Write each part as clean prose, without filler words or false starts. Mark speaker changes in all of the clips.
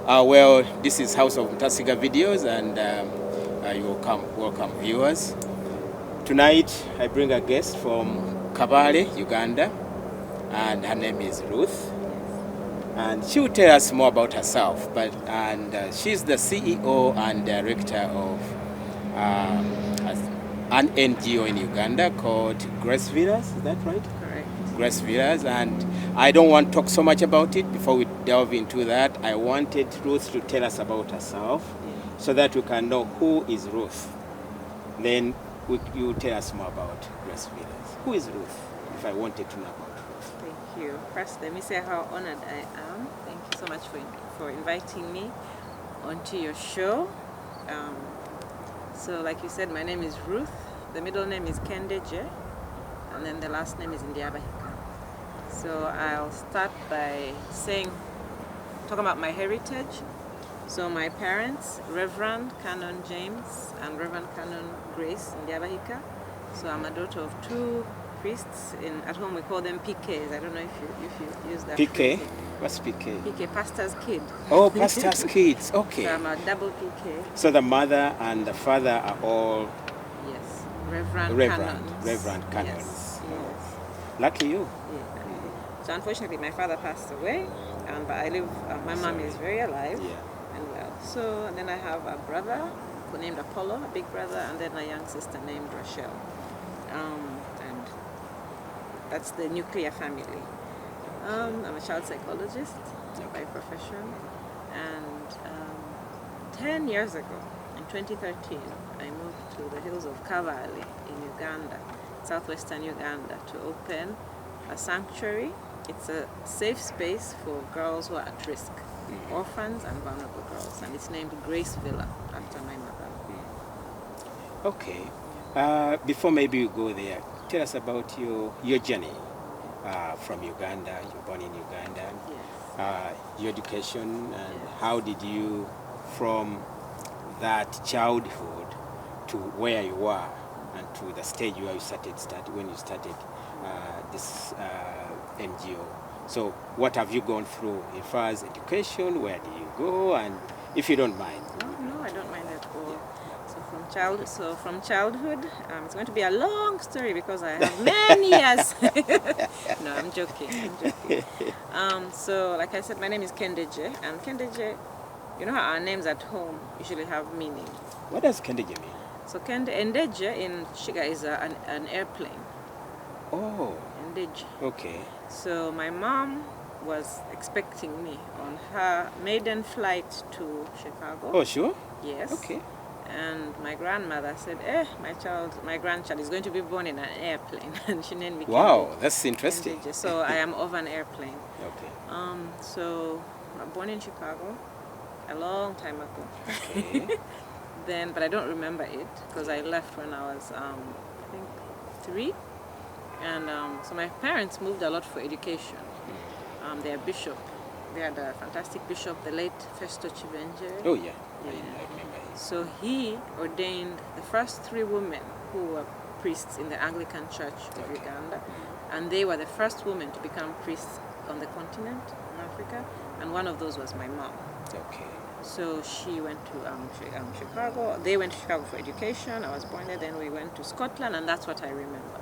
Speaker 1: Well, this is House of Mutasiga Videos, and you welcome viewers. Tonight, I bring a guest from Kabale, Uganda, and her name is Ruth. And she will tell us more about herself. She's the CEO and director of an NGO in Uganda called Grace Villas. Is that right?
Speaker 2: Correct.
Speaker 1: Grace Villas. And I don't want to talk so much about it. Before we delve into that, I wanted Ruth to tell us about herself so that we can know who is Ruth. Then you tell us more about Grace Villas. Who is Ruth, if I wanted to know about Ruth?
Speaker 2: Thank you. First, let me say how honored I am. Thank you so much for inviting me onto your show. So like you said, my name is Ruth. The middle name is Kendeje, and then the last name is Ndyabahika. So I'll start by talking about my heritage. So my parents, Reverend Canon James and Reverend Canon Grace Ndyabahika. So I'm a daughter of two priests. At home we call them PKs. I don't know if you use that.
Speaker 1: PK?
Speaker 2: phrase.
Speaker 1: What's PK?
Speaker 2: PK, pastor's kid.
Speaker 1: Oh, pastor's kids. Okay.
Speaker 2: So I'm a double PK.
Speaker 1: So the mother and the father are all
Speaker 2: Yes. Reverend
Speaker 1: Canons.
Speaker 2: Yes. Yes.
Speaker 1: Lucky you.
Speaker 2: Yeah. So unfortunately my father passed away, but I live. My mom is very alive and well. So then I have a brother named Apollo, a big brother, and then a young sister named Rochelle. And that's the nuclear family. I'm a child psychologist by profession, and 10 years ago, in 2013, I moved to the hills of Kabale in Uganda, southwestern Uganda, to open a sanctuary. It's a safe space for girls who are at risk, orphans and vulnerable girls, and it's named Grace Villa after my mother.
Speaker 1: Okay. Before maybe you go there, tell us about your journey from Uganda. You're born in Uganda.
Speaker 2: Yes.
Speaker 1: Your education, and how did you, from that childhood to where you are and to the stage where you started this NGO. So what have you gone through as far as education? Where did you go? And if you don't mind.
Speaker 2: No, I don't mind at all. So from childhood, it's going to be a long story because I have many years. No, I'm joking. So like I said, my name is Kendeje, and Kendeje, you know how our names at home usually have meaning.
Speaker 1: What does Kendeje mean?
Speaker 2: So Ndeje in Shiga is an airplane.
Speaker 1: Oh.
Speaker 2: Ndeje.
Speaker 1: Okay.
Speaker 2: So my mom was expecting me on her maiden flight to Chicago.
Speaker 1: Oh, sure?
Speaker 2: Yes.
Speaker 1: Okay.
Speaker 2: And my grandmother said, my grandchild is going to be born in an airplane. And she named me
Speaker 1: Wow,
Speaker 2: Kendeje.
Speaker 1: that's interesting.
Speaker 2: Ndeje. So I am of an airplane.
Speaker 1: Okay.
Speaker 2: So I'm born in Chicago a long time ago.
Speaker 1: Okay.
Speaker 2: But I don't remember it because I left when I was, I think, 3. And so my parents moved a lot for education. Their bishop, they had a fantastic bishop, the late Festo Chibenje.
Speaker 1: Oh, yeah. I remember him.
Speaker 2: So he ordained the first 3 women who were priests in the Anglican Church of Uganda. And they were the first women to become priests on the continent, in Africa. And one of those was my mom.
Speaker 1: Okay.
Speaker 2: So she went to Chicago. They went to Chicago for education. I was born there. Then we went to Scotland, and that's what I remember.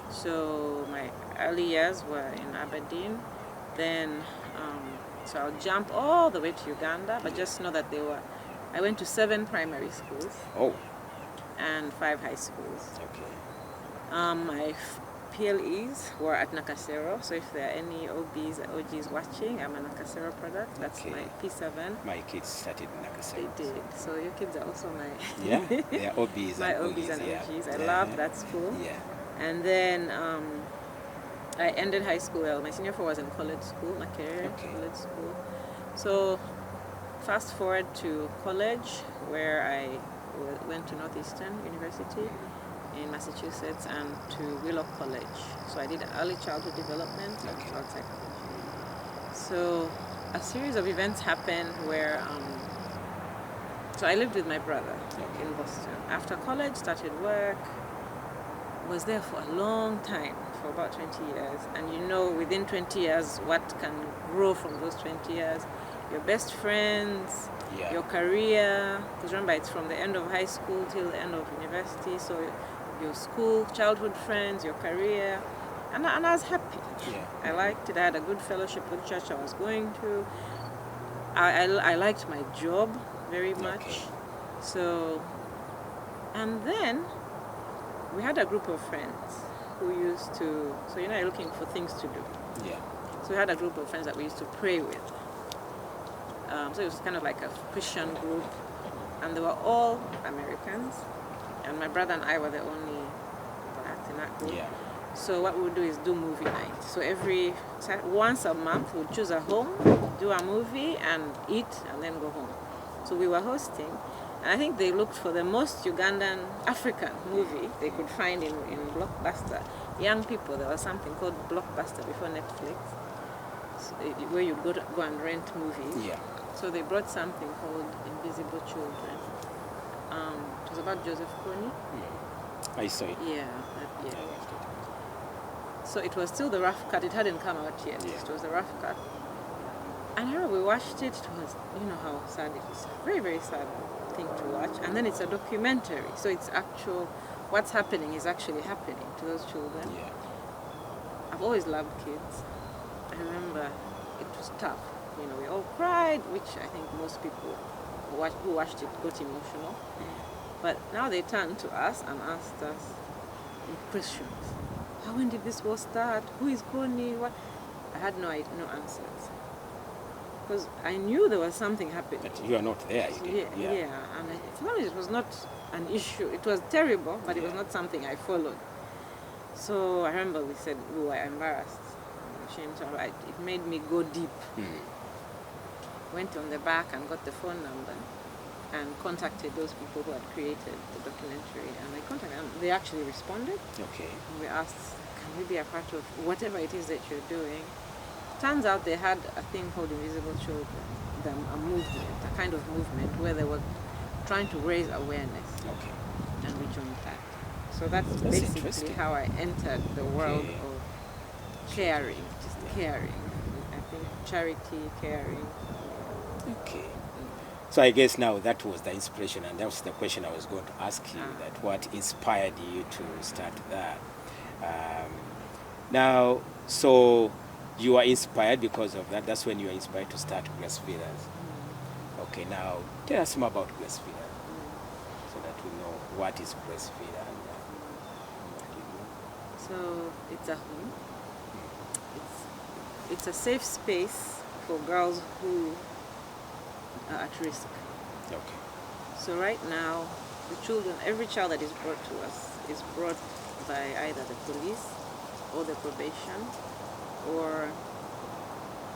Speaker 2: So my early years were in Aberdeen. Then, so I'll jump all the way to Uganda, but just know that I went to 7 primary schools.
Speaker 1: Oh.
Speaker 2: And 5 high schools.
Speaker 1: Okay.
Speaker 2: My PLEs were at Nakasero, so if there are any OBs or OGs watching, I'm a Nakasero product. That's my P7.
Speaker 1: My kids started in Nakasero.
Speaker 2: They did. So your kids are also my...
Speaker 1: Yeah, they are OBs
Speaker 2: my
Speaker 1: and
Speaker 2: OBs and
Speaker 1: yeah.
Speaker 2: OGs. I love that school.
Speaker 1: Yeah.
Speaker 2: And then I ended high school. Well, my senior 4 was in college school, Makerere college school. So fast forward to college, where I went to Northeastern University in Massachusetts and to Willow College. So I did early childhood development and child psychology. So a series of events happened where, so I lived with my brother in Boston. After college, started work, was there for a long time, for about 20 years. And you know, within 20 years, what can grow from those 20 years? your best friends, your career. Because remember, it's from the end of high school till the end of university. So your school, childhood friends, your career. And I was happy.
Speaker 1: Yeah.
Speaker 2: I liked it. I had a good fellowship with church I was going to. I liked my job very much.
Speaker 1: Okay.
Speaker 2: So, and then we had a group of friends who used to, so you're looking for things to do.
Speaker 1: Yeah.
Speaker 2: So we had a group of friends that we used to pray with. So it was kind of like a Christian group, and they were all Americans, and my brother and I were the only blacks in that group.
Speaker 1: Yeah.
Speaker 2: So what we would do is do movie night. So once a month we'd choose a home, do a movie and eat and then go home. So we were hosting, and I think they looked for the most Ugandan African movie they could find in Blockbuster. Young people, there was something called Blockbuster before Netflix, so where you'd go and rent movies.
Speaker 1: Yeah.
Speaker 2: So they brought something called Invisible Children. It was about Joseph Kony.
Speaker 1: Yeah. I saw it.
Speaker 2: Yeah.
Speaker 1: I liked it.
Speaker 2: So it was still the rough cut. It hadn't come out yet.
Speaker 1: Yeah.
Speaker 2: It was the rough cut. And I remember we watched it. It was, you know how sad it is. Very, very sad thing to watch. And then it's a documentary. So it's actual, what's happening is actually happening to those children.
Speaker 1: Yeah.
Speaker 2: I've always loved kids. I remember it was tough. We all cried, which I think most people who watched it got emotional. But now they turned to us and asked us questions. When did this war start? Who is Kony? What? I had no answers. Because I knew there was something happening.
Speaker 1: But you are not there.
Speaker 2: Yeah. And for me, it was not an issue. It was terrible, but it was not something I followed. So I remember we said we were embarrassed, ashamed. So it made me go deep. Went on the back and got the phone number and contacted those people who had created the documentary. And I contacted them. They actually responded.
Speaker 1: Okay.
Speaker 2: And we asked, can we be a part of whatever it is that you're doing? Turns out they had a thing called Invisible Children, a movement, a kind of movement where they were trying to raise awareness.
Speaker 1: Okay.
Speaker 2: And we joined that. So that's basically how I entered the world of caring, just caring. I think charity, caring.
Speaker 1: Okay. So I guess now that was the inspiration, and that was the question I was going to ask you, that what inspired you to start that? Now, so you are inspired because of that. That's when you are inspired to start Grace Feeders. Okay, now tell us more about Grace Feeders, so that we know what is Grace Feeders and what you do.
Speaker 2: So it's a home. It's a safe space for girls who are at risk.
Speaker 1: Okay.
Speaker 2: So right now, every child that is brought to us is brought by either the police or the probation, or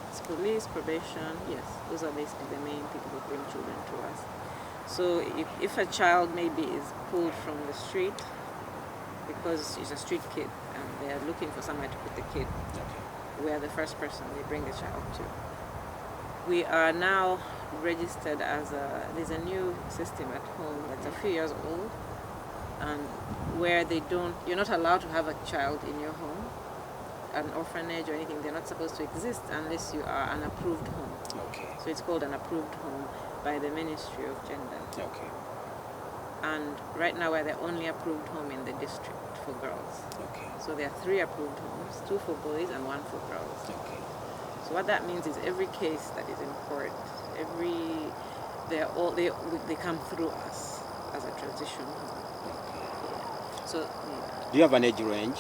Speaker 2: it's police, probation. Yes, those are basically the main people who bring children to us. So if a child maybe is pulled from the street because he's a street kid and they're looking for somewhere to put the kid, we are the first person they bring the child to. We are now registered as there's a new system at home that's a few years old, and where you're not allowed to have a child in your home, an orphanage or anything. They're not supposed to exist unless you are an approved home.
Speaker 1: Okay.
Speaker 2: So it's called an approved home by the Ministry of Gender.
Speaker 1: Okay.
Speaker 2: And right now we're the only approved home in the district for girls.
Speaker 1: Okay.
Speaker 2: So there are 3 approved homes, 2 for boys and 1 for girls.
Speaker 1: Okay.
Speaker 2: So what that means is every case that is in court, they come through us as a transition home.
Speaker 1: Okay.
Speaker 2: Yeah. So
Speaker 1: Do you have an age range?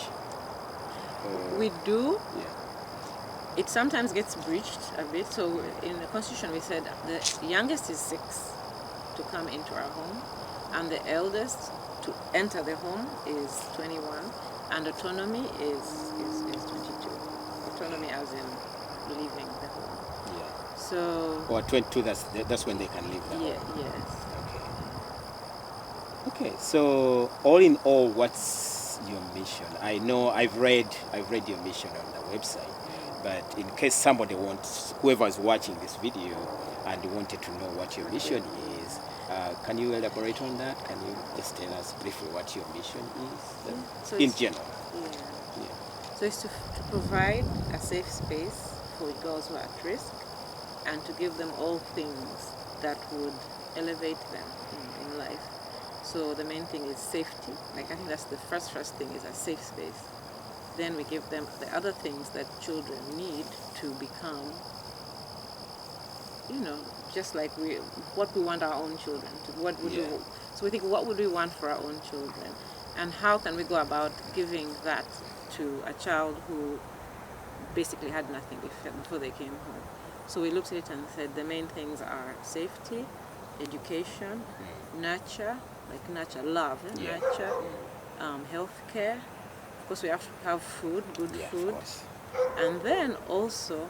Speaker 2: we do.
Speaker 1: Yeah.
Speaker 2: It sometimes gets breached a bit. So in the Constitution we said the youngest is 6 to come into our home, and the eldest to enter the home is 21, and autonomy is 22. Autonomy as in leaving the home.
Speaker 1: Yeah.
Speaker 2: So.
Speaker 1: Or 22. That's when they can leave the home.
Speaker 2: Yes.
Speaker 1: Okay. So all in all, what's your mission? I know I've read your mission on the website, but in case somebody whoever's watching this video and wanted to know what your mission is, can you elaborate on that? Can you just tell us briefly what your mission is in general?
Speaker 2: So it's to provide a safe space for girls who are at risk and to give them all things that would elevate them in life. So the main thing is safety. Like I think that's the first thing is a safe space. Then we give them the other things that children need to become, just like what we want our own children to. So we think, what would we want for our own children, and how can we go about giving that to a child who basically had nothing before they came home. So we looked at it and said the main things are safety, education, nurture, love, nurture, healthcare. Of course, we have to have food, good food, and then also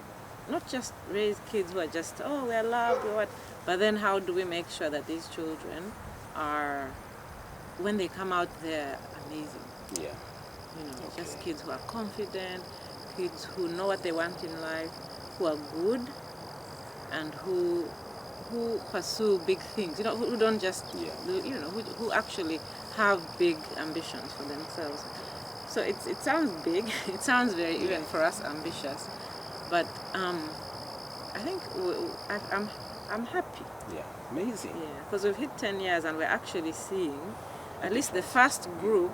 Speaker 2: not just raise kids who are just, we're loved, but then how do we make sure that these children are, when they come out, they're amazing. Yeah. Just kids who are confident, kids who know what they want in life, who are good, and who pursue big things. Who don't just, who actually have big ambitions for themselves. So it sounds big. It sounds very, even for us, ambitious. But I think I'm happy.
Speaker 1: Yeah, amazing.
Speaker 2: Yeah, because we've hit 10 years and we're actually seeing at least the first group.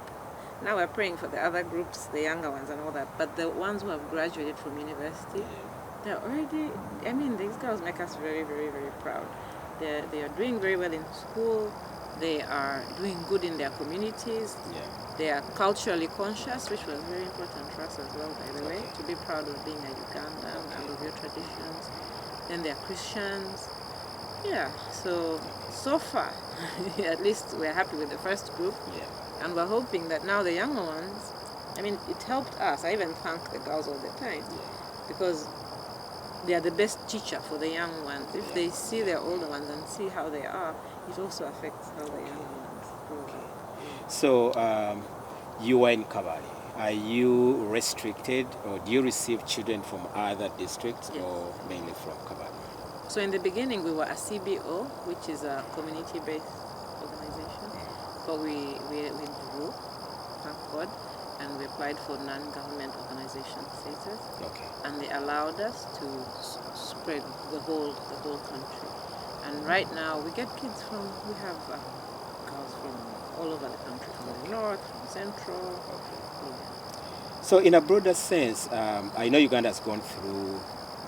Speaker 2: Now we're praying for the other groups, the younger ones and all that. But the ones who have graduated from university, they're already. These girls make us very, very, very proud. They are doing very well in school. They are doing good in their communities. Yeah. They are culturally conscious, which was very important for us as well, by the way, to be proud of being a Ugandan and of your traditions. Then they are Christians. Yeah, so far, at least we're happy with the first group. Yeah. And we're hoping that now the younger ones, it helped us. I even thank the girls all the time because they are the best teacher for the young ones. If they see their older ones and see how they are, it also affects how the young ones grow.
Speaker 1: So you were in Kabale. Are you restricted, or do you receive children from other districts, or mainly from Kabale?
Speaker 2: So in the beginning, we were a CBO, which is a community-based organization, but we grew, thank God, and we applied for non-government organization status. Okay. And they allowed us to spread the whole country. And right now, we have girls from all over the country, from the north, from central. Okay. Yeah.
Speaker 1: So in a broader sense, I know Uganda has gone through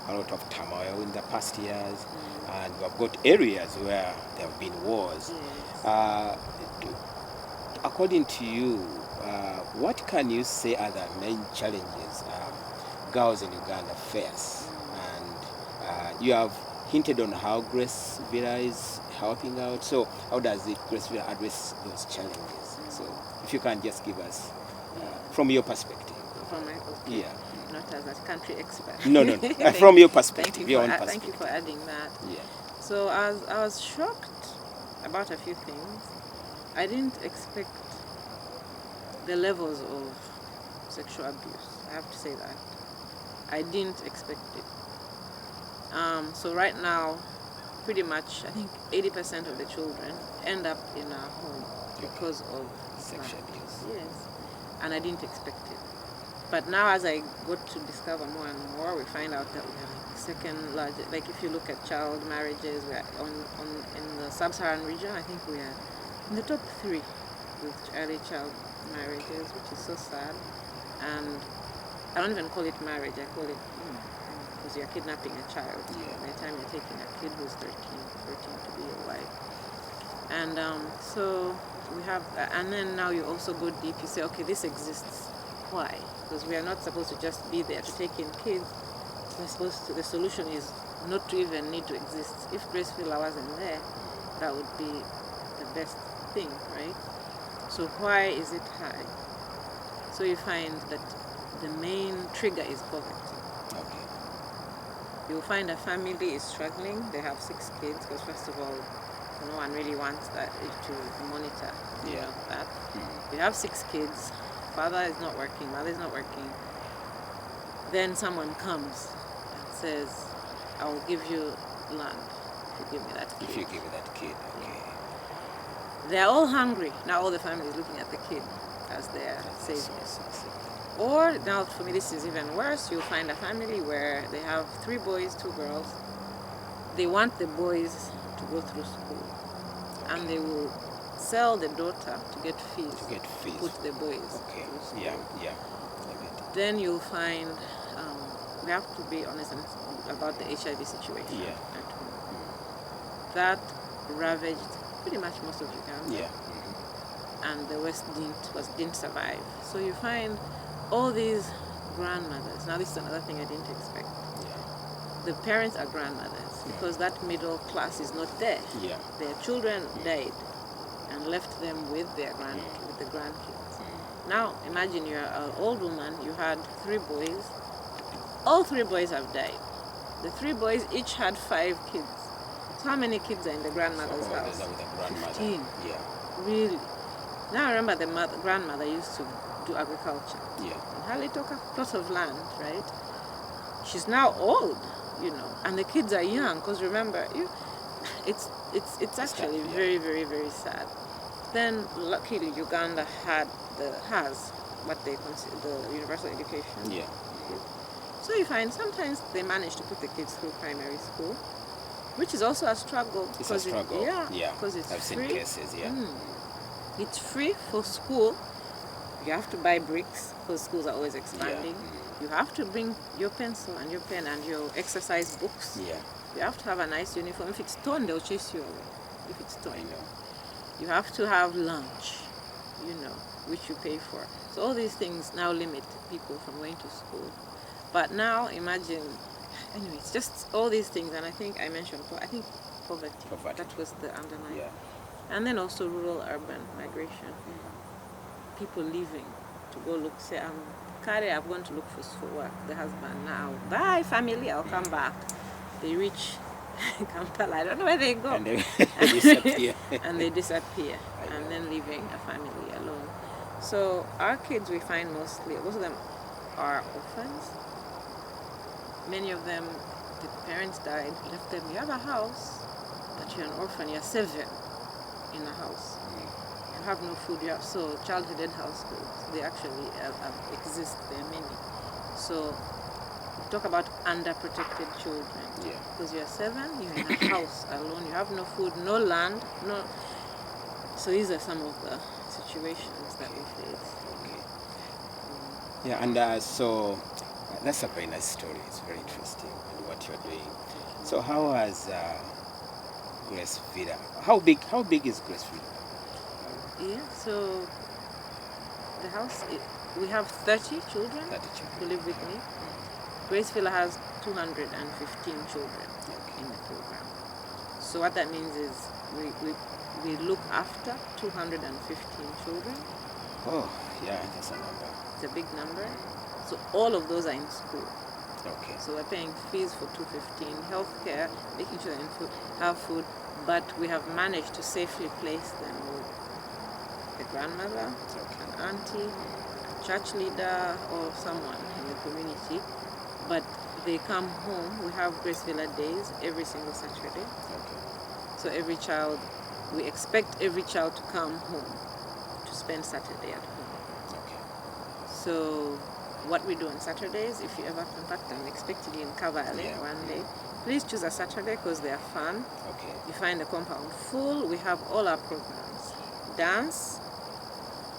Speaker 1: a lot of turmoil in the past years, and we've got areas where there have been wars. Yes. According to you, what can you say are the main challenges girls in Uganda face? And you have hinted on how Grace Villa is helping out. So how does Grace Villa address those challenges? So if you can just give us from your perspective.
Speaker 2: From my perspective.
Speaker 1: Yeah.
Speaker 2: Not as a country expert.
Speaker 1: No. From your perspective, your own perspective.
Speaker 2: Thank you for adding that.
Speaker 1: Yeah.
Speaker 2: So I was shocked about a few things. I didn't expect the levels of sexual abuse. I have to say that. I didn't expect it. So right now, pretty much, I think 80% of the children end up in our home because of
Speaker 1: sexual abuse.
Speaker 2: Yes. And I didn't expect it. But now as I got to discover more and more, we find out that we are like the second largest. Like if you look at child marriages, we are in the sub-Saharan region, I think we are in the top 3 with early child marriages, which is so sad. And I don't even call it marriage, I call it, because you're kidnapping a child. Yeah. By the time you're taking a kid who's 13 to be your wife. And so we have, and then now you also go deep, you say, okay, this exists. Why? Because we are not supposed to just be there to take in kids. We're supposed to, the solution is not to even need to exist. If Grace Villa wasn't there, that would be the best thing, right? So why is it high? So you find that the main trigger is poverty. Okay. You'll find a family is struggling. They have 6 kids because first of all, no one really wants that to monitor that. You have 6 kids. Father is not working, mother is not working. Then someone comes and says, I will give you land if you give me that kid.
Speaker 1: If you give me that kid, okay.
Speaker 2: They're all hungry. Now all the family is looking at the kid as their savior. Or, now for me this is even worse, you'll find a family where they have 3 boys, 2 girls, they want the boys to go through school, and they will sell the daughter to get fees. Put the boys through school.
Speaker 1: Yeah.
Speaker 2: Then you'll find we have to be honest about the HIV situation at home. That ravaged pretty much most of Uganda. And the West didn't survive. So you find all these grandmothers. Now this is another thing I didn't expect. The parents are grandmothers because that middle class is not there. Their children died and left them with the grandkids. Now imagine you're an old woman, you had 3 boys. All 3 boys have died. The 3 boys each had 5 kids. So how many kids are in the grandmother's house? 15. Really. Now I remember the grandmother used to do agriculture. And her little plot of land, right? She's now old, and the kids are young. Because remember, it's actually very, very, very sad. Then luckily Uganda has what they consider the universal education. So you find sometimes they manage to put the kids through primary school, which is also a struggle.
Speaker 1: It's a struggle.
Speaker 2: Because it's
Speaker 1: I've
Speaker 2: free.
Speaker 1: seen cases.
Speaker 2: It's free for school. You have to buy bricks because schools are always expanding. You have to bring your pencil and your pen and your exercise books. You have to have a nice uniform. If it's torn, they'll chase you away. If it's torn, you have to have lunch, which you pay for. So all these things now limit people from going to school. But now imagine, anyway, it's just all these things, and I think I mentioned, poverty. That was the underlying. And then also rural-urban migration. People leaving to go look, say, I'm going to look for work. The husband now, bye family, I'll come back. They reach Kampala, I don't know where they go.
Speaker 1: And they disappear.
Speaker 2: And they disappear, and then leaving a family alone. So our kids, we find most of them are orphans. Many of them, the parents died, left them. You have a house, but you're an orphan. You're 7 in a house. You have no food. So child-headed households, they actually exist. There are many. So talk about underprotected children. Because you're 7, you're in a house alone. You have no food, no land, no. So these are some of the situations that we face.
Speaker 1: And so that's a very nice story. It's very interesting what you're doing. So how has Grace Villa? How big is Grace Villa?
Speaker 2: So the house, we have 30 children who live with me. Grace Villa has 215 children in the program. So what that means is we look after 215 children.
Speaker 1: Oh, yeah, that's a number.
Speaker 2: It's a big number. So all of those are in school. So we're paying fees for 215, healthcare, making sure they have food, but we have managed to safely place them with a grandmother, an auntie, a church leader, or someone in the community. But they come home. We have Grace Villa days every single Saturday. So every child, we expect every child to come home to spend Saturday at home. So what we do on Saturdays, if you ever contact them, expect to be in Kabale one day. Please choose a Saturday because they are fun. You find the compound full. We have all our programs. Dance,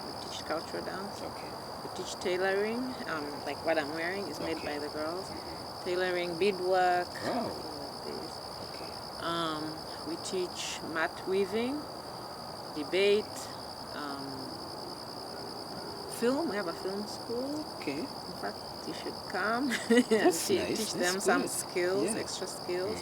Speaker 2: we teach cultural dance. We teach tailoring, like what I'm wearing is made by the girls. Tailoring, beadwork. We teach mat weaving, debate, film. We have a film school. In fact, you should come and teach them some skills, extra skills.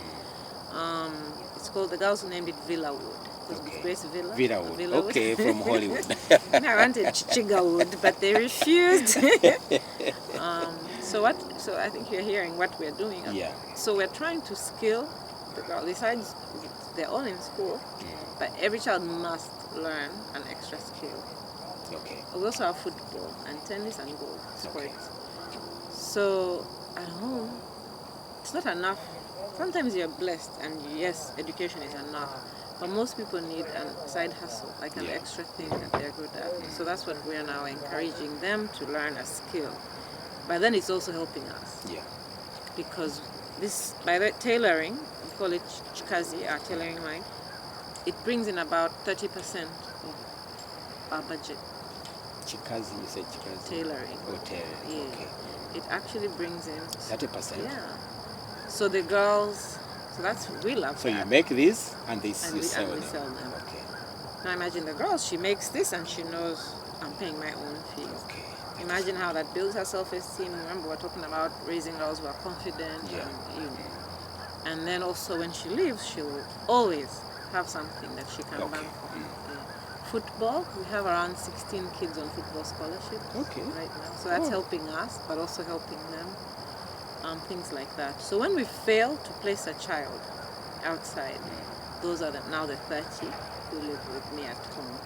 Speaker 2: It's called, the girls who named it Villa Wood. Because it's Grace Villa.
Speaker 1: Villa Wood. From Hollywood.
Speaker 2: I wanted Chichiga Wood, but they refused. So I think you're hearing what we're doing. So we're trying to skill the girls. Besides, they're all in school, but every child must learn an extra skill. We also have football and tennis and golf sports. So at home, it's not enough. Sometimes you're blessed, and yes, education is enough. But most people need a side hustle, like an extra thing that they're good at. So that's what we are now encouraging them to learn a skill. But then it's also helping us. Because this, by the tailoring, we call it chikazi, our tailoring line, it brings in about 30% of our budget.
Speaker 1: Chikazi, you said chikazi?
Speaker 2: Tailoring.
Speaker 1: Oh, tailoring,
Speaker 2: Yeah.
Speaker 1: okay.
Speaker 2: It actually brings in
Speaker 1: 30%?
Speaker 2: Yeah. So the girls, so that's, we love
Speaker 1: So
Speaker 2: that.
Speaker 1: you make this and this
Speaker 2: And
Speaker 1: you
Speaker 2: we
Speaker 1: sell
Speaker 2: and we
Speaker 1: them?
Speaker 2: sell them.
Speaker 1: Okay.
Speaker 2: Now imagine the girl, she makes this and she knows I'm paying my own fees.
Speaker 1: Okay.
Speaker 2: Imagine how that builds her self-esteem. Remember, we're talking about raising girls who are confident.
Speaker 1: Yeah.
Speaker 2: And then also when she leaves, she'll always have something that she can
Speaker 1: Okay.
Speaker 2: bank on. Yeah. Football, we have around 16 kids on football scholarships right now. So that's helping us, but also helping them. Things like that. So when we fail to place a child outside, those are now the 30 who live with me at home.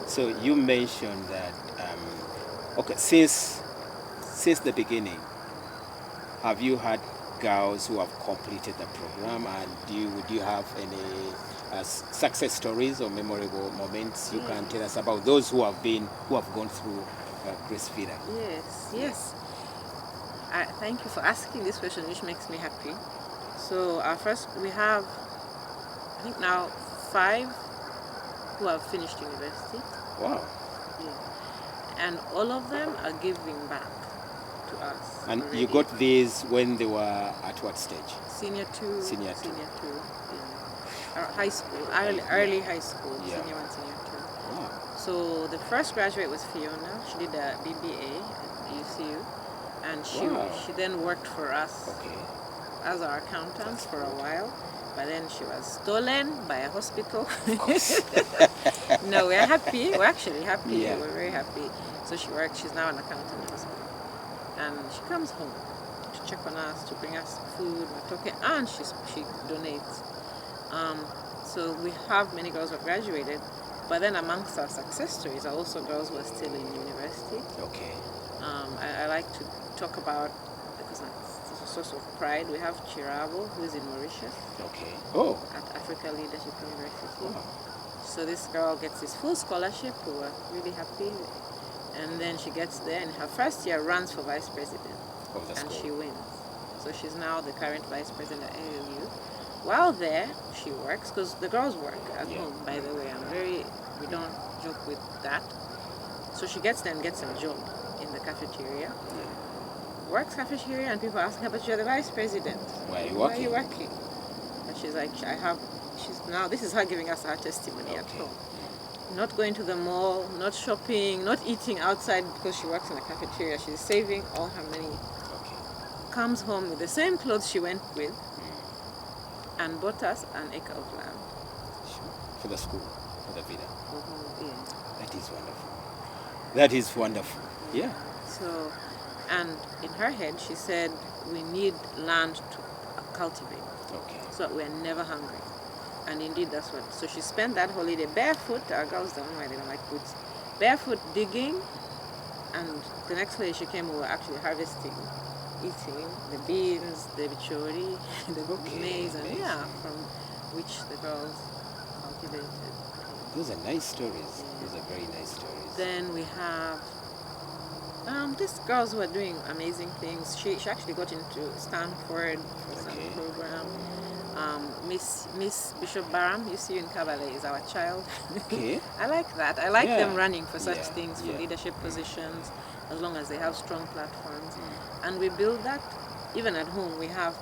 Speaker 1: So you mentioned that, okay, since the beginning, have you had girls who have completed the program, and would you have any success stories or memorable moments you can tell us about those who have gone through Grace Feeder?
Speaker 2: Yes. Thank you for asking this question, which makes me happy. So we have, I think now 5 who have finished university.
Speaker 1: Wow.
Speaker 2: Yeah. And all of them are giving back to us.
Speaker 1: And
Speaker 2: already.
Speaker 1: you got these when they were at what stage?
Speaker 2: Senior 2.
Speaker 1: Senior 2.
Speaker 2: Yeah. High school, early high school,
Speaker 1: Yeah.
Speaker 2: Senior 1, Senior 2.
Speaker 1: Wow.
Speaker 2: So the first graduate was Fiona. She did a BBA at UCU. And she then worked for us as our accountant for a while. But then she was stolen by a hospital. No, we're happy. We're actually happy.
Speaker 1: Yeah.
Speaker 2: We're very happy. So she's now an accountant in the hospital. And she comes home to check on us, to bring us food, we're talking, and she donates. So we have many girls who have graduated, but then amongst our success stories are also girls who are still in university.
Speaker 1: Okay.
Speaker 2: I like to talk about, because it's a source of pride, we have Chirabo, who is in Mauritius.
Speaker 1: Okay. Oh.
Speaker 2: At Africa Leadership University.
Speaker 1: Wow.
Speaker 2: So this girl gets this full scholarship. We were really happy. And then she gets there, and her first year runs for vice president.
Speaker 1: Of the
Speaker 2: and
Speaker 1: school.
Speaker 2: she wins. So she's now the current vice president at ALU. While there, she works, because the girls work at home, by the way. We don't joke with that. So she gets there and gets a job in the cafeteria. Works cafeteria, and people ask her, but you're the vice president.
Speaker 1: Why
Speaker 2: are you working? And she's like, this is her giving us her testimony at home. Not going to the mall, not shopping, not eating outside because she works in a cafeteria. She's saving all her money. Comes home with the same clothes she went with and bought us an acre of land.
Speaker 1: For the school, for the Vida.
Speaker 2: Yeah.
Speaker 1: That is wonderful. That is wonderful. Yeah.
Speaker 2: So, and in her head, she said, we need land to cultivate.
Speaker 1: Okay.
Speaker 2: So we're never hungry. And indeed, that's what. So she spent that holiday barefoot. Our girls don't know why they don't like boots. Barefoot digging. And the next day she came, we were actually harvesting, eating the beans, the bichori, the maize, and from which the girls cultivated.
Speaker 1: Those are nice stories. Those are very nice stories.
Speaker 2: Then we have these girls who are doing amazing things. She actually got into Stanford for some program. Miss Bishop Baram, you see in Kabale, is our child.
Speaker 1: Okay.
Speaker 2: I like that. I like them running for such things, for leadership positions, as long as they have strong platforms. And we build that. Even at home, we have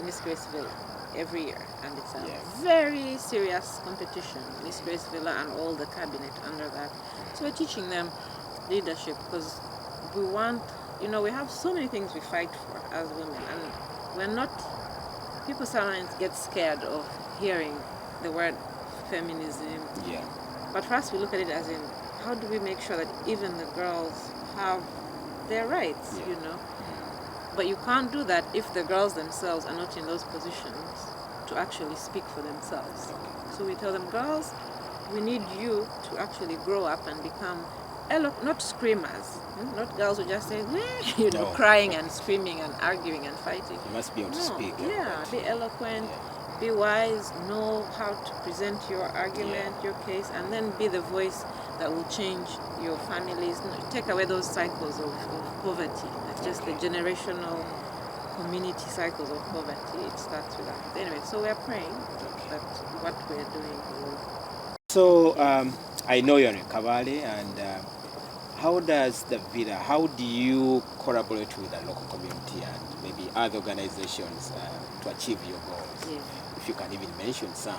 Speaker 2: Miss Grace Villa every year. And it's a very serious competition. Miss Grace Villa and all the cabinet under that. So we're teaching them leadership because we want, we have so many things we fight for as women. And we're not... People sometimes get scared of hearing the word feminism.
Speaker 1: Yeah.
Speaker 2: But for us, we look at it as in, how do we make sure that even the girls have their rights, But you can't do that if the girls themselves are not in those positions to actually speak for themselves. So we tell them, girls, we need you to actually grow up and become not screamers, not girls who just say, crying and screaming and arguing and fighting.
Speaker 1: You must be able to speak.
Speaker 2: Be eloquent, be wise, know how to present your argument, your case, and then be the voice that will change your families, take away those cycles of poverty, just the generational community cycles of poverty. It starts with that. Anyway, so we're praying that what we're doing will...
Speaker 1: So I know you're in Kabale, and how does the villa, how do you collaborate with the local community and maybe other organizations to achieve your goals?
Speaker 2: Yeah.
Speaker 1: If you can even mention some,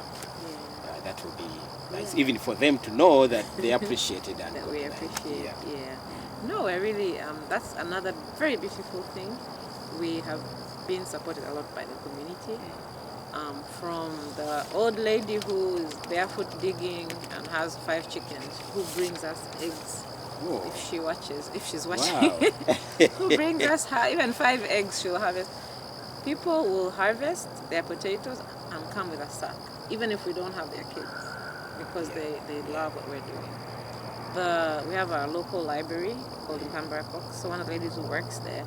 Speaker 1: that would be nice, even for them to know that they appreciate it and
Speaker 2: that we appreciate.
Speaker 1: Yeah.
Speaker 2: No, I really, that's another very beautiful thing. We have been supported a lot by the community. From the old lady who is barefoot digging and has 5 chickens, who brings us eggs.
Speaker 1: Whoa.
Speaker 2: If she's watching, wow. Who brings us even 5 eggs she'll harvest. People will harvest their potatoes and come with a sack, even if we don't have their kids, because they love what we're doing. We have a local library called Kabale Uganda. So one of the ladies who works there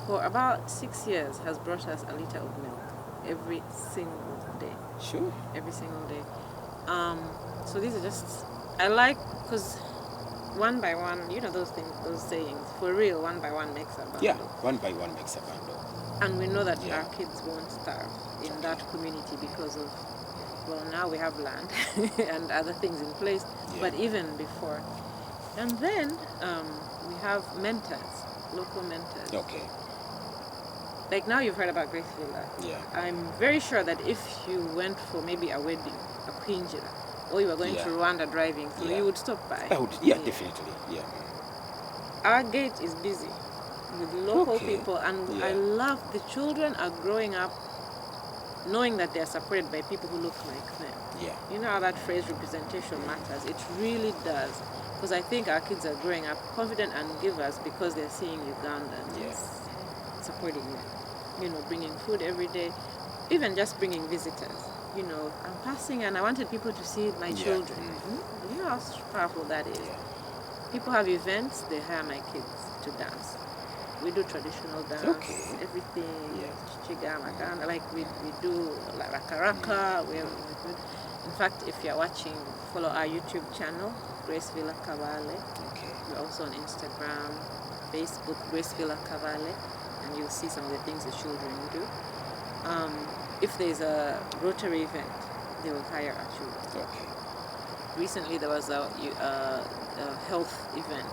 Speaker 2: for about 6 years has brought us a liter of milk every single day.
Speaker 1: Sure.
Speaker 2: Every single day. So these are just, I like, because one by one, you know those things, those sayings, for real, one by one makes a bundle.
Speaker 1: Yeah, one by one makes a bundle.
Speaker 2: And we know that our kids won't starve in that community because of, well, now we have land and other things in place, but even before. And then we have mentors, local mentors.
Speaker 1: Okay.
Speaker 2: Like now you've heard about Grace Villa.
Speaker 1: Yeah.
Speaker 2: I'm very sure that if you went for maybe a wedding, a Quinjira, or you were going to Rwanda driving through, you would stop by.
Speaker 1: I would, definitely, yeah.
Speaker 2: Our gate is busy with local people, and I love the children are growing up knowing that they are supported by people who look like them.
Speaker 1: Yeah.
Speaker 2: You know how that phrase representation matters? It really does. Because I think our kids are growing up confident and givers because they're seeing Ugandans supporting them. You know, bringing food every day, even just bringing visitors. You know, I'm passing and I wanted people to see my children. You know how powerful that is. People have events, they hire my kids to dance. We do traditional dance, everything, Chichiga, Maganda, like we do Raka Raka. In fact, if you're watching, follow our YouTube channel, Grace Villa Kabale. We're also on Instagram, Facebook, Grace Villa Kabale, and you'll see some of the things the children do. If there's a Rotary event, they will hire our children. Recently there was a health event,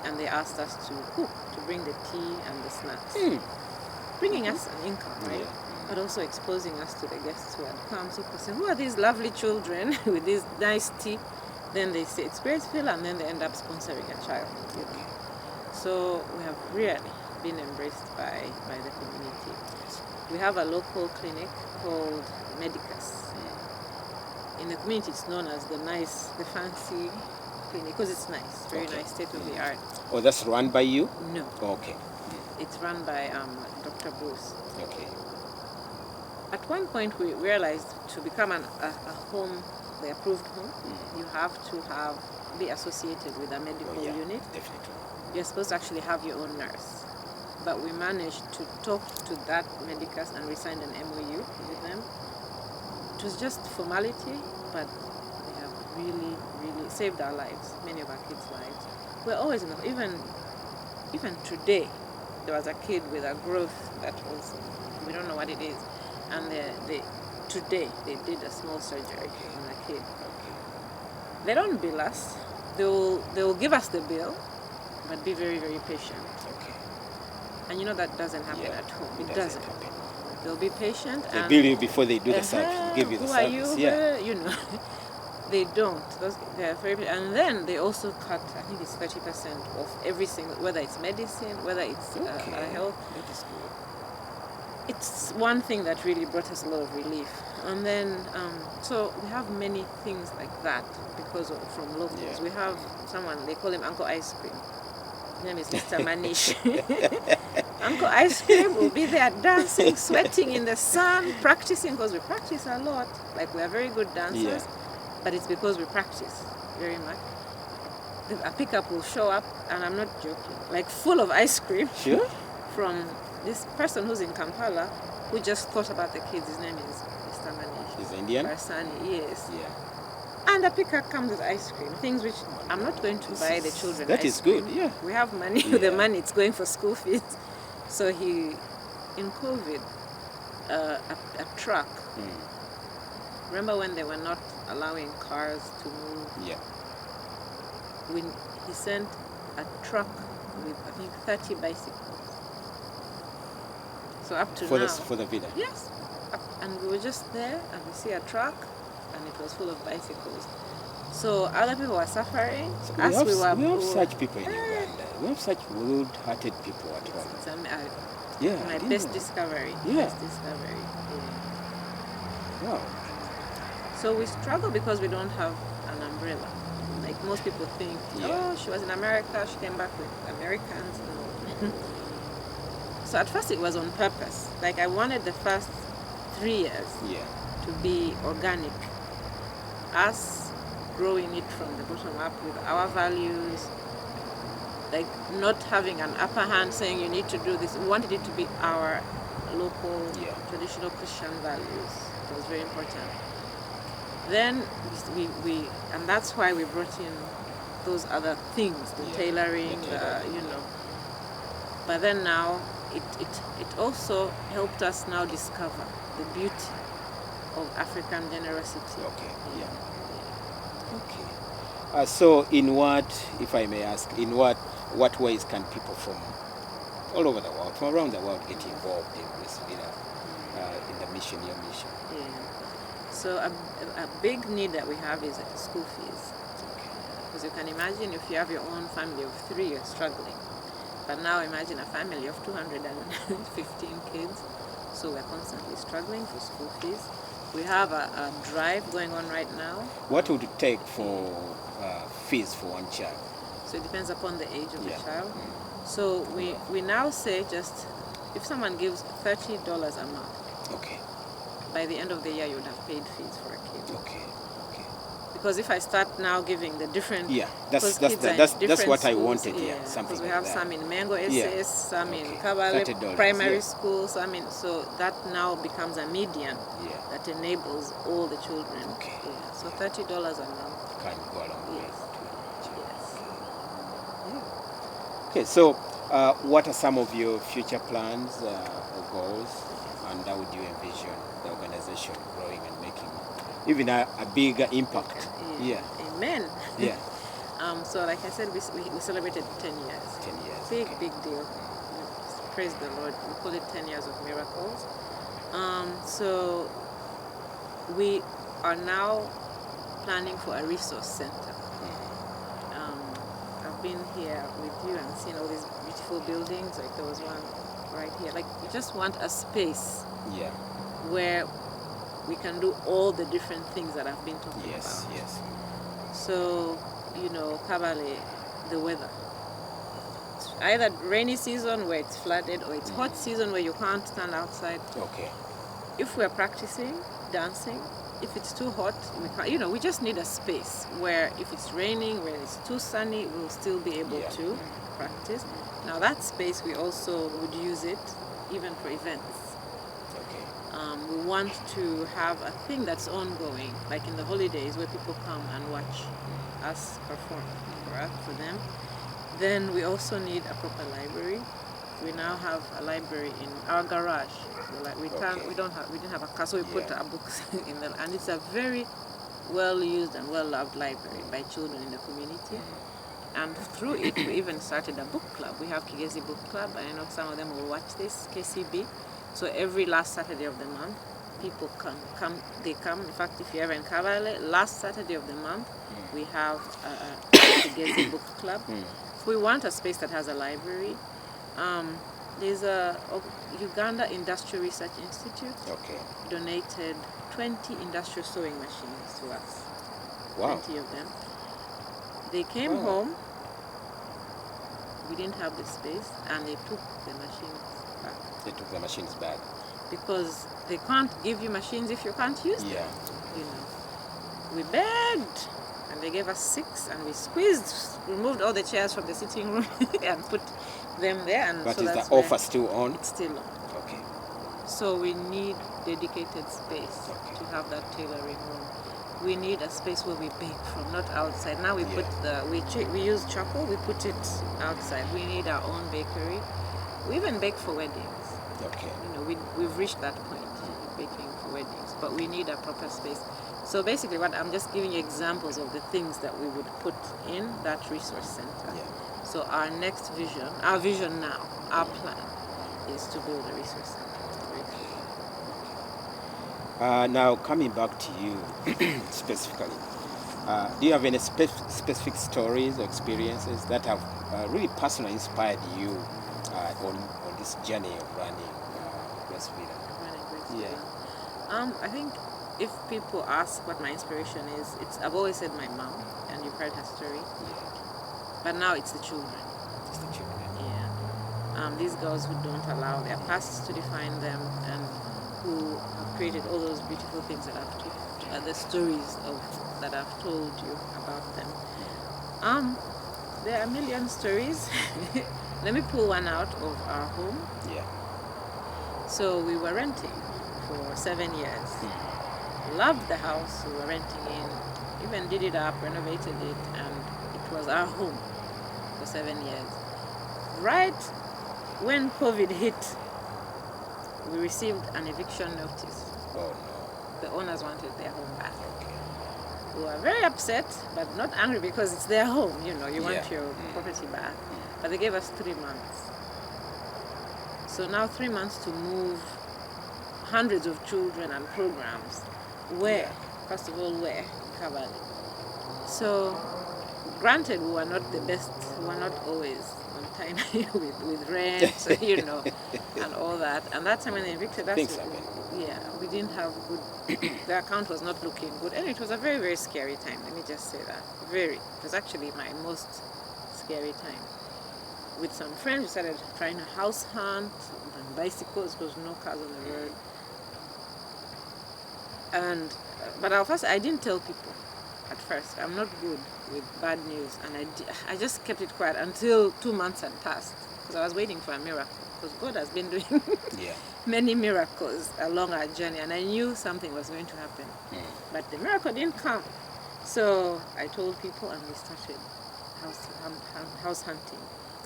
Speaker 2: and they asked us to cook, to bring the tea and the snacks. Bringing us an income, right? But also exposing us to the guests who had come. So people say, who are these lovely children with this nice tea? Then they say, it's Grace Villa, and then they end up sponsoring a child. You know? So we have really been embraced by the community. We have a local clinic called Medicus. In the community, it's known as the fancy clinic, because it's nice, very nice, state of the art.
Speaker 1: Oh, that's run by you?
Speaker 2: No.
Speaker 1: Okay.
Speaker 2: It's run by Dr. Bruce.
Speaker 1: Okay.
Speaker 2: At one point, we realized to become a home, the approved home, you have to be associated with a medical unit.
Speaker 1: Definitely.
Speaker 2: You're supposed to actually have your own nurse. But we managed to talk to that Medicus and we signed an MOU with them. It was just formality, but they have really, really saved our lives, many of our kids' lives. We're always even today, there was a kid with a growth that was, we don't know what it is, and today they did a small surgery on a kid. They don't bill us. They will give us the bill, but be very, very patient. And you know that doesn't happen at home. It doesn't. They'll be patient.
Speaker 1: They bill you before they do the service, give you the service.
Speaker 2: Who are you? You know, they don't. They're very, and then they also cut, I think it's 30% off every single, whether it's medicine, whether it's a health.
Speaker 1: That is good.
Speaker 2: It's one thing that really brought us a lot of relief. And then, so we have many things like that from locals. We have someone, they call him Uncle Ice Cream. His name is Mr. Manish. Uncle Ice Cream will be there dancing, sweating in the sun, practicing, because we practice a lot. Like, we are very good dancers, but it's because we practice very much. A pickup will show up, and I'm not joking, like full of ice cream. From this person who's in Kampala, who just thought about the kids. His name is Manish.
Speaker 1: He's Indian?
Speaker 2: Barsani, yes.
Speaker 1: Yeah.
Speaker 2: And a picker comes with ice cream, things which I'm not going to buy the children
Speaker 1: That
Speaker 2: ice
Speaker 1: is
Speaker 2: cream.
Speaker 1: good, yeah.
Speaker 2: We have money,
Speaker 1: Yeah.
Speaker 2: the money, it's going for school fees. So in COVID, a truck, remember when they were not allowing cars to move?
Speaker 1: Yeah.
Speaker 2: He sent a truck with, I think, 30 bicycles. So up to now.
Speaker 1: For the villa?
Speaker 2: Yes. And we were just there, and we see a truck, and it was full of bicycles. So other people were suffering.
Speaker 1: So
Speaker 2: we
Speaker 1: have such people in Uganda. We have such world-hearted people at home.
Speaker 2: It's my best discovery.
Speaker 1: Yeah.
Speaker 2: Best discovery. Yeah.
Speaker 1: Wow.
Speaker 2: So we struggle because we don't have an umbrella. Like most people think, oh, she was in America, she came back with Americans. No. So at first it was on purpose. Like I wanted the first 3 years to be organic. Us growing it from the bottom up with our values, like not having an upper hand saying you need to do this. We wanted it to be our local traditional Christian values. It was very important. Then we and that's why we brought in those other things, the tailoring, But then now it also helped us now discover the beauty of African generosity.
Speaker 1: Okay. Yeah. Okay. So in what, if I may ask, in what ways can people from all over the world, from around the world, get involved in this villa, in the mission, your mission?
Speaker 2: Yeah. So a big need that we have is school fees. Because you can imagine if you have your own family of 3, you're struggling. But now imagine a family of 215 kids. So we're constantly struggling for school fees. We have a drive going on right now.
Speaker 1: What would it take for fees for one child?
Speaker 2: So it depends upon the age of the child. So we now say just if someone gives $30 a month.
Speaker 1: Okay.
Speaker 2: By the end of the year, you would have paid fees for a kid.
Speaker 1: Okay.
Speaker 2: Because if I start now giving the different,
Speaker 1: that's what I wanted. Something
Speaker 2: because we
Speaker 1: like
Speaker 2: have
Speaker 1: that.
Speaker 2: some in Mango SS, some in Kabale Primary School, some in, so that now becomes a median that enables all the children.
Speaker 1: Okay.
Speaker 2: Yeah. So $30 a month
Speaker 1: can go along with.
Speaker 2: Yes.
Speaker 1: Okay. So, what are some of your future plans or goals, and how would you envision the organization growing and making even a bigger impact?
Speaker 2: Amen.
Speaker 1: Yeah.
Speaker 2: So like I said, we celebrated 10 years.
Speaker 1: 10 years.
Speaker 2: Big deal. Praise the Lord. We call it 10 years of miracles. So we are now planning for a resource center. I've been here with you and seen all these beautiful buildings. Like there was one right here. Like we just want a space where we can do all the different things that I've been talking about.
Speaker 1: Yes.
Speaker 2: So, Kabale, the weather. It's either rainy season where it's flooded or it's hot season where you can't stand outside.
Speaker 1: Okay.
Speaker 2: If we're practicing dancing, if it's too hot, we can't, we just need a space where if it's raining, where it's too sunny, we'll still be able to practice. Now that space, we also would use it even for events. We want to have a thing that's ongoing, like in the holidays where people come and watch us perform for them. Then we also need a proper library. We now have a library in our garage. We didn't have a car, so we put our books in there, and it's a very well used and well loved library by children in the community. And through it, we even started a book club. We have Kigezi Book Club, and I know some of them will watch this, KCB. So every last Saturday of the month, people come. In fact, if you're ever in Kabale, last Saturday of the month, we have a Kigezi Book Club. We want a space that has a library. There's a Uganda Industrial Research Institute. Donated 20 industrial sewing machines to us.
Speaker 1: Wow.
Speaker 2: 20 of them. They came home. We didn't have the space, and they took the machines back.
Speaker 1: They took the machines back.
Speaker 2: Because they can't give you machines if you can't use them. We begged, and they gave us 6, and we removed all the chairs from the sitting room and put them there. And
Speaker 1: but
Speaker 2: so
Speaker 1: is the offer still on?
Speaker 2: It's still on.
Speaker 1: Okay.
Speaker 2: So we need dedicated space to have that tailoring room. We need a space where we bake from, not outside. Now we put we use charcoal, we put it outside. We need our own bakery. We even bake for weddings.
Speaker 1: Okay.
Speaker 2: You know, we've reached that point, baking for weddings, but we need a proper space. So basically, what I'm just giving you examples of the things that we would put in that resource center.
Speaker 1: Yeah.
Speaker 2: So our next vision, our vision now, our plan is to build a resource center.
Speaker 1: Now, coming back to you specifically, do you have any specific stories or experiences that have really personally inspired you on this journey of running Breastville?
Speaker 2: Yeah. I think if people ask what my inspiration is, I've always said my mom, and you've heard her story.
Speaker 1: Yeah.
Speaker 2: But now it's the children.
Speaker 1: It's the children.
Speaker 2: Yeah. These girls who don't allow their pasts to define them, and who have created all those beautiful things that the stories that I've told you about them. There are a million stories. Let me pull one out of our home.
Speaker 1: Yeah.
Speaker 2: So we were renting for 7 years. Loved the house we were renting in. Even did it up, renovated it, and it was our home for 7 years. Right when COVID hit, we received an eviction notice.
Speaker 1: Oh no.
Speaker 2: The owners wanted their home back.
Speaker 1: Okay.
Speaker 2: We were very upset, but not angry because it's their home, you know, you want your property back. But they gave us 3 months. So now 3 months to move hundreds of children and programs. Where? First of all, where? Kabale. So, granted, we were not the best, we were not always on time with rent, so, you know, and all that. And that time when they evicted us, we didn't have good, the account was not looking good. And it was a very, very scary time, let me just say that. It was actually my most scary time. With some friends, we started trying a house hunt on bicycles because no cars on the road. But I didn't tell people at first. I'm not good with bad news, and I just kept it quiet until 2 months had passed because I was waiting for a miracle. Because God has been doing many miracles along our journey, and I knew something was going to happen. But the miracle didn't come. So I told people, and we started house hunting.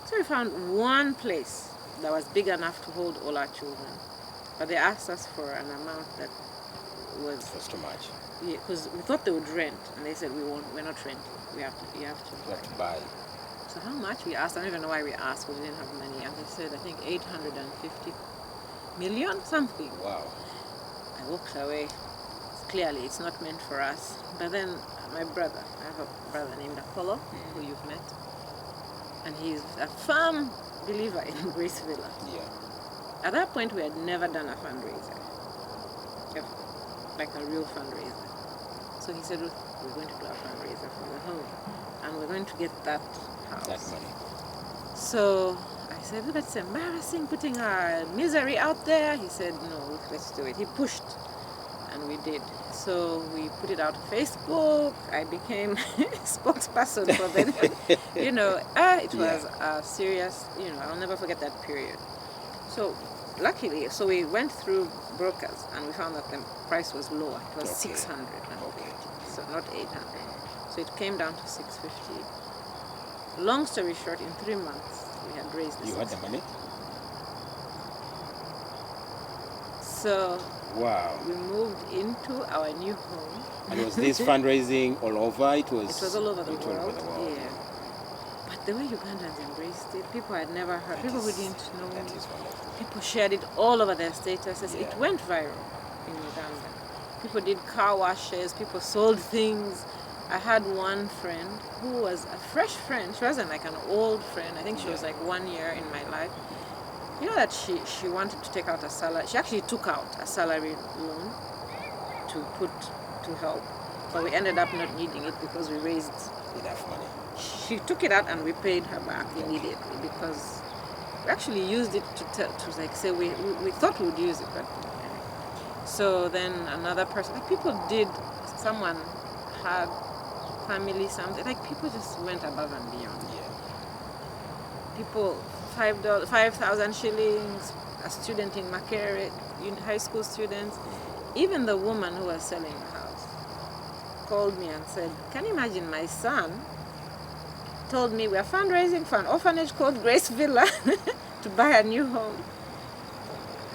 Speaker 2: So we found one place that was big enough to hold all our children, but they asked us for an amount that was
Speaker 1: too much.
Speaker 2: Yeah, because we thought they would rent, and they said we're not renting. You have to
Speaker 1: buy.
Speaker 2: So how much we asked? I don't even know why we asked, because we didn't have money. And they said, I think 850 million, something.
Speaker 1: Wow.
Speaker 2: I walked away. Clearly, it's not meant for us. But then my brother, I have a brother named Apollo, who you've met, and he's a firm believer in Breastville.
Speaker 1: Yeah.
Speaker 2: At that point, we had never done a fundraiser, ever, like a real fundraiser. So he said, Ruth, we're going to do a fundraiser for the home, and we're going to get that house.
Speaker 1: That money.
Speaker 2: So I said, look, it's embarrassing putting our misery out there. He said, no, let's do it. He pushed, and we did. So we put it out on Facebook. I became spokesperson for them. You know, it was a serious, you know, I'll never forget that period. So luckily, so we went through brokers, and we found that the price was lower. It was 600, so not 800. So it came down to 650. Long story short, in 3 months, we had raised the
Speaker 1: You had the money?
Speaker 2: So
Speaker 1: wow.
Speaker 2: We moved into our new home.
Speaker 1: And was this fundraising all over? It was
Speaker 2: all over the world. Yeah. But the way Ugandans embraced it, people had never heard, people who didn't know.
Speaker 1: That is wonderful.
Speaker 2: People shared it all over their statuses.
Speaker 1: Yeah.
Speaker 2: It went viral in Uganda. People did car washes, people sold things. I had one friend who was a fresh friend. She wasn't like an old friend. I think she was like 1 year in my life. You know that she wanted to take out a salary. She actually took out a salary loan to help. But we ended up not needing it because we raised
Speaker 1: enough money.
Speaker 2: She took it out and we paid her back immediately because we actually used it to like say we thought we would use it, but so then another person, like people did, someone had family, something, like people just went above and beyond.
Speaker 1: Yeah.
Speaker 2: People, 5,000 shillings, a student in Makerere, high school students, even the woman who was selling the house called me and said, can you imagine, my son told me we are fundraising for an orphanage called Grace Villa to buy a new home.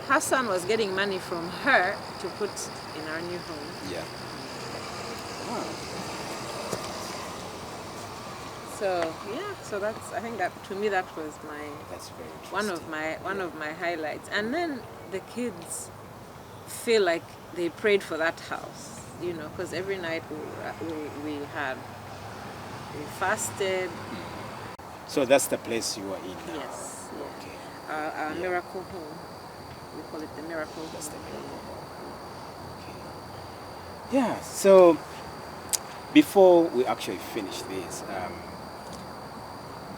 Speaker 2: Her son was getting money from her to put in our new home.
Speaker 1: Yeah. Wow.
Speaker 2: So yeah, so that's, I think that to me that was
Speaker 1: That's very
Speaker 2: one of my highlights. And then the kids feel like they prayed for that house, you know, because every night we fasted.
Speaker 1: So that's the place you are in now?
Speaker 2: Yes. Yeah.
Speaker 1: Okay.
Speaker 2: Our miracle home. We call it the miracle
Speaker 1: That's the
Speaker 2: home.
Speaker 1: miracle home. Okay. Yeah, so before we actually finish this,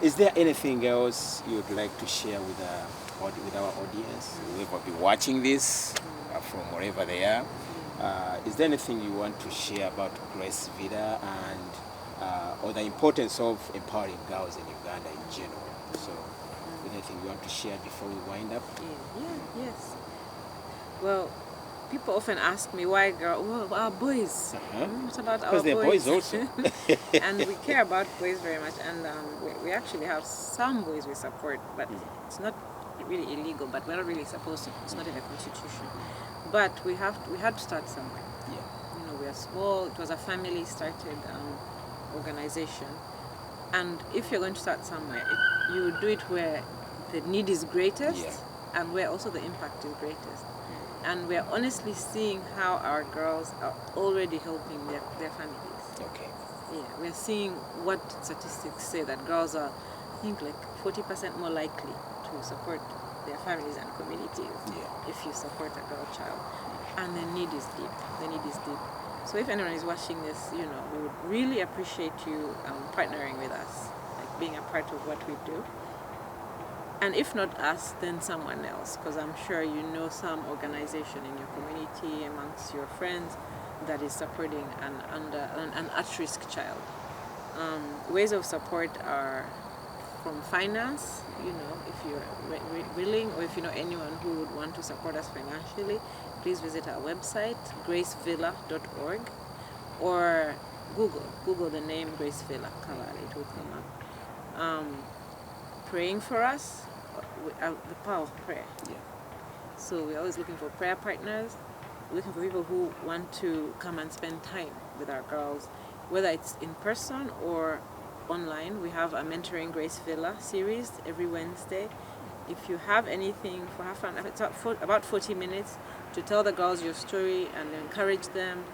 Speaker 1: is there anything else you would like to share with our audience who will be watching this from wherever they are? Is there anything you want to share about Grace Villa and or the importance of empowering girls in Uganda in general? So, anything you want to share before we wind up?
Speaker 2: Yes. Well, people often ask me why our boys. What about our boys?
Speaker 1: Because they're boys also.
Speaker 2: And we care about boys very much, and we actually have some boys we support, but it's not really illegal, but we're not really supposed to. It's not in the constitution. But we had to start somewhere.
Speaker 1: Yeah.
Speaker 2: You know, we are small. It was a family-started organization, and if you're going to start somewhere, you would do it where the need is greatest, and where also the impact is greatest. And we're honestly seeing how our girls are already helping their families.
Speaker 1: Okay.
Speaker 2: Yeah, we're seeing what statistics say that girls are, I think, like 40% more likely to support their families and communities if you support a girl child. And the need is deep. The need is deep. So if anyone is watching this, you know, we would really appreciate you partnering with us, like being a part of what we do. And if not us, then someone else, because I'm sure you know some organization in your community, amongst your friends, that is supporting an at-risk child. Ways of support are from finance, you know, if you're willing, or if you know anyone who would want to support us financially, please visit our website, gracevilla.org, or Google the name Grace Villa Kabale, it will come up. Praying for us, the power of prayer.
Speaker 1: Yeah.
Speaker 2: So we're always looking for prayer partners, looking for people who want to come and spend time with our girls, whether it's in person or online. We have a Mentoring Grace Villa series every Wednesday. If you have anything for half an hour, it's about 40 minutes, to tell the girls your story and encourage them,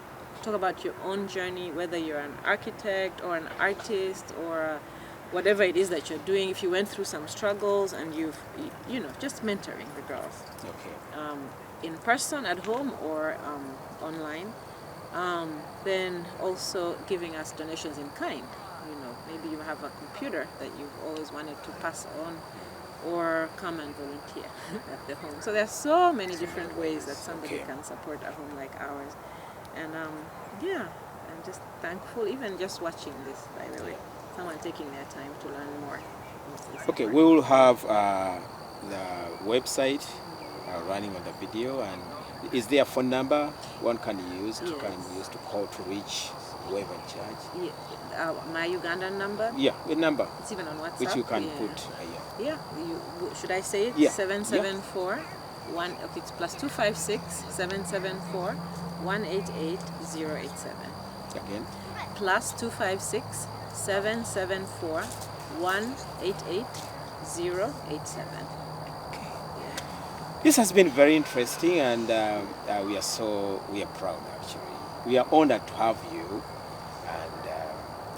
Speaker 2: talk about your own journey, whether you're an architect or an artist or whatever it is that you're doing. If you went through some struggles and you know, just mentoring the girls.
Speaker 1: Okay.
Speaker 2: In person at home or online. Then also giving us donations in kind. You know, maybe you have a computer that you've always wanted to pass on, or come and volunteer at the home. So there's so many different ways that somebody can support a home like ours. And I'm just thankful, even just watching this, by the way. Someone taking their time to learn more.
Speaker 1: Okay, we will have the website running on the video, and is there a phone number one can use to call to reach whoever in charge?
Speaker 2: Yeah, my Ugandan number.
Speaker 1: Yeah, the number.
Speaker 2: It's even on WhatsApp.
Speaker 1: Which you can put
Speaker 2: here. Should I say it?
Speaker 1: Yeah.
Speaker 2: 774 1. Okay, it's +256 774 188 087.
Speaker 1: Again.
Speaker 2: +256 774 188 087.
Speaker 1: This has been very interesting, and we are proud actually. We are honored to have you, and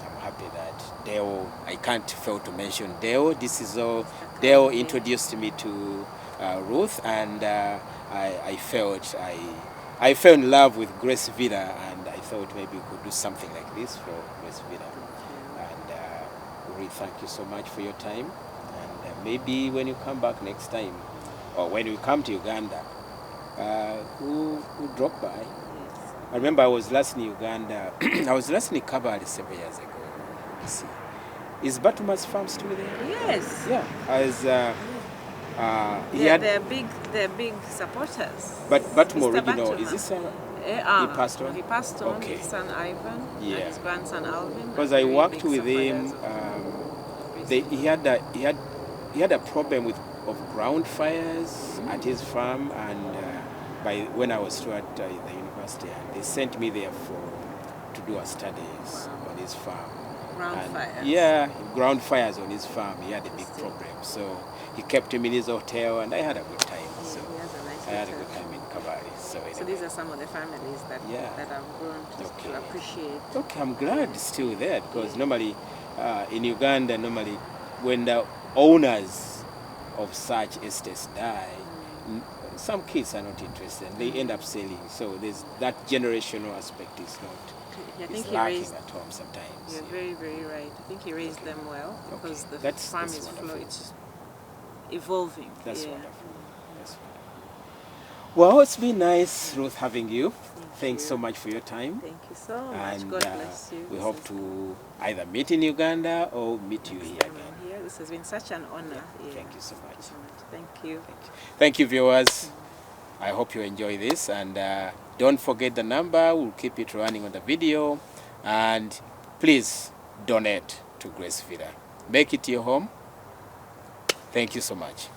Speaker 1: I'm happy that Deo, I can't fail to mention Deo. This is all Deo introduced me to Ruth, and I fell in love with Grace Villa, and I thought maybe we could do something like this for Grace Villa. And really thank you so much for your time, and maybe when you come back next time, or when we come to Uganda, we'll drop by. I remember I was last in Uganda. I was last in Kabale 7 years ago. Let's see. Is Batuma's farm still there?
Speaker 2: Yes.
Speaker 1: Yeah.
Speaker 2: They're big supporters.
Speaker 1: But more
Speaker 2: Mr.
Speaker 1: original, is
Speaker 2: Batuma.
Speaker 1: this he passed on?
Speaker 2: No, he passed on.
Speaker 1: Okay.
Speaker 2: His son Ivan and his grandson Alvin.
Speaker 1: Because I
Speaker 2: Very
Speaker 1: worked
Speaker 2: big
Speaker 1: with him.
Speaker 2: supporters
Speaker 1: He had a problem of ground fires at his farm, and when I was still at the university, they sent me there to do a studies on his farm.
Speaker 2: Ground fires.
Speaker 1: Yeah, ground fires on his farm. He had a big problem, so he kept him in his hotel, and I had a good time. So
Speaker 2: He has a nice
Speaker 1: I had a
Speaker 2: hotel.
Speaker 1: good time in Kabale. So
Speaker 2: these are some of the families that have grown to appreciate.
Speaker 1: Okay, I'm glad it's still there, because normally in Uganda, when the owners of such estates die, some kids are not interested. They end up selling. So there's that generational aspect is not.
Speaker 2: I think he
Speaker 1: lacking
Speaker 2: raised
Speaker 1: at home sometimes.
Speaker 2: You're very, very right. I think he raised them well because the farm is it's evolving.
Speaker 1: That's wonderful. That's wonderful. Well, it's been nice, Ruth, having you. Thanks so much for your time.
Speaker 2: Thank you so much.
Speaker 1: And
Speaker 2: God bless you.
Speaker 1: we hope to either meet in Uganda or meet you here again.
Speaker 2: This has been such an honor.
Speaker 1: Thank you so much.
Speaker 2: Thank you.
Speaker 1: Thank you, viewers. I hope you enjoy this, and don't forget the number. We'll keep it running on the video, and please donate to Grace Vida. Make it your home. Thank you so much.